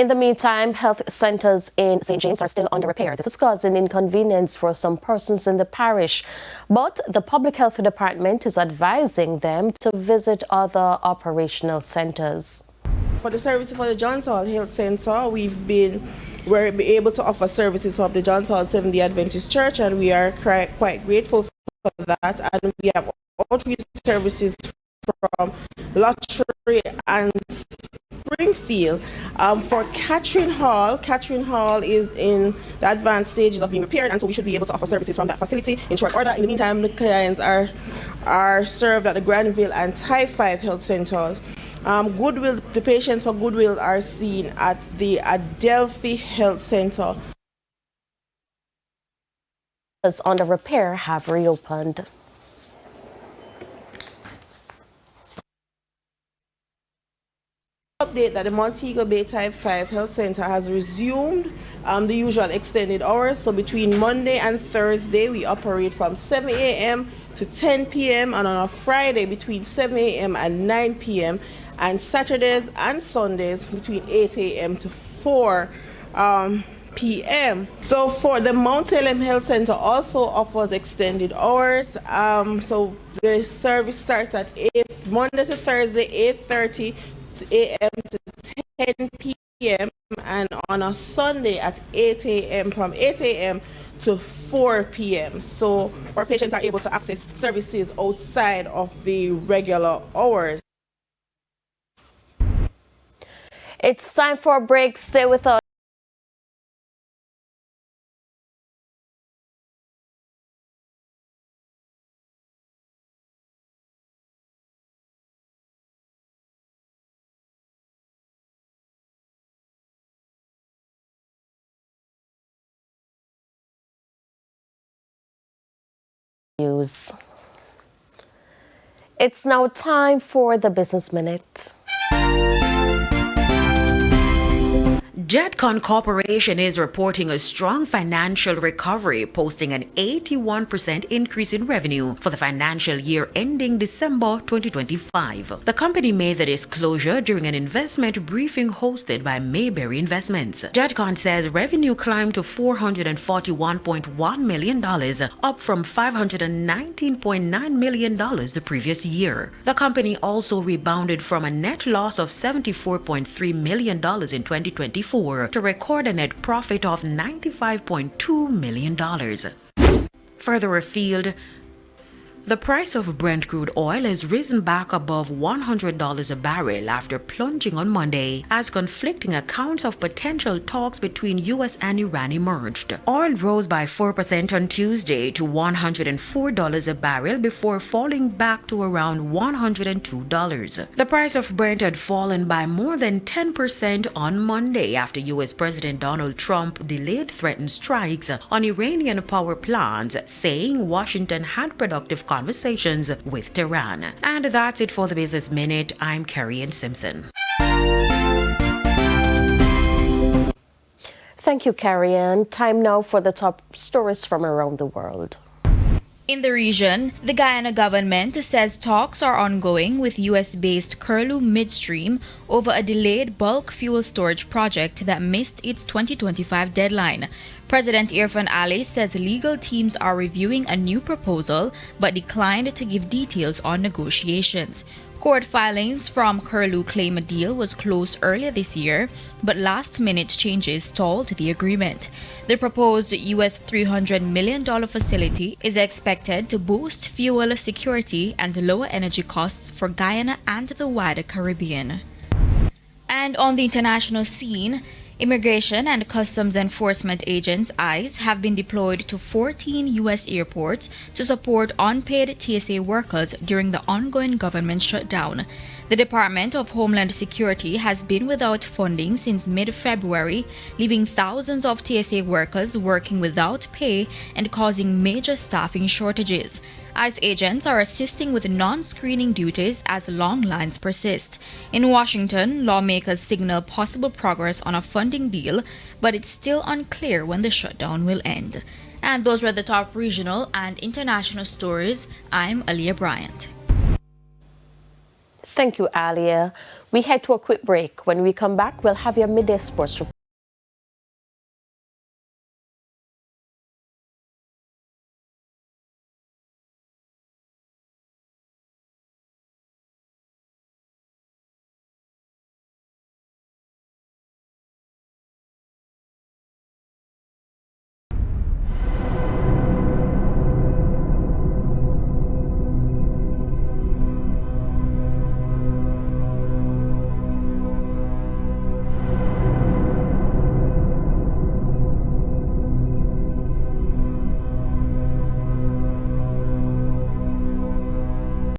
In the meantime, health centers in St. James are still under repair. This is causing inconvenience for some persons in the parish. But the Public Health Department is advising them to visit other operational centers. For the services for the Dancehall Health Center, we're able to offer services from the Dancehall Seventh-day Adventist Church, and we are quite grateful for that. And we have outreach services from Lottery and Springfield. For Catherine Hall is in the advanced stages of being repaired, and so we should be able to offer services from that facility in short order. In the meantime, the clients are served at the Granville and Type 5 health centers. The patients for Goodwill are seen at the Adelphi Health Center. Under repair have reopened. Update that the Montego Bay Type 5 Health Center has resumed the usual extended hours. So between Monday and Thursday, we operate from 7 a.m. to 10 p.m. and on a Friday between 7 a.m. and 9 p.m. and Saturdays and Sundays between 8 a.m. to 4 p.m. So for the Mount Elem Health Center also offers extended hours. So the service starts at Monday to Thursday, 8:30 a.m. to 10 p.m. and on a Sunday at 8 a.m. from 8 a.m. to 4 p.m. So our patients are able to access services outside of the regular hours. It's time for a break. Stay with us. News. It's now time for the Business Minute. Jetcon Corporation is reporting a strong financial recovery, posting an 81% increase in revenue for the financial year ending December 2025. The company made the disclosure during an investment briefing hosted by Mayberry Investments. Jetcon says revenue climbed to $441.1 million, up from $519.9 million the previous year. The company also rebounded from a net loss of $74.3 million in 2024 to record a net profit of $95.2 million. Further afield, the price of Brent crude oil has risen back above $100 a barrel after plunging on Monday as conflicting accounts of potential talks between U.S. and Iran emerged. Oil rose by 4% on Tuesday to $104 a barrel before falling back to around $102. The price of Brent had fallen by more than 10% on Monday after U.S. President Donald Trump delayed threatened strikes on Iranian power plants, saying Washington had productive conversations with Tehran. And that's it for the Business Minute. I'm Carrie Ann Simpson. Thank you, Carrie Ann. Time now for the top stories from around the world. In the region, the Guyana government says talks are ongoing with U.S.-based Curlew Midstream over a delayed bulk fuel storage project that missed its 2025 deadline. President Irfan Ali says legal teams are reviewing a new proposal but declined to give details on negotiations. Court filings from Curlew claim a deal was closed earlier this year, but last-minute changes stalled the agreement. The proposed U.S. $300 million facility is expected to boost fuel security and lower energy costs for Guyana and the wider Caribbean. And on the international scene, Immigration and Customs Enforcement agents, ICE, have been deployed to 14 U.S. airports to support unpaid TSA workers during the ongoing government shutdown. The Department of Homeland Security has been without funding since mid-February, leaving thousands of TSA workers working without pay and causing major staffing shortages. ICE agents are assisting with non-screening duties as long lines persist. In Washington, lawmakers signal possible progress on a funding deal, but it's still unclear when the shutdown will end. And those were the top regional and international stories. I'm Aaliyah Bryant. Thank you, Alia. We head to a quick break. When we come back, we'll have your midday sports report.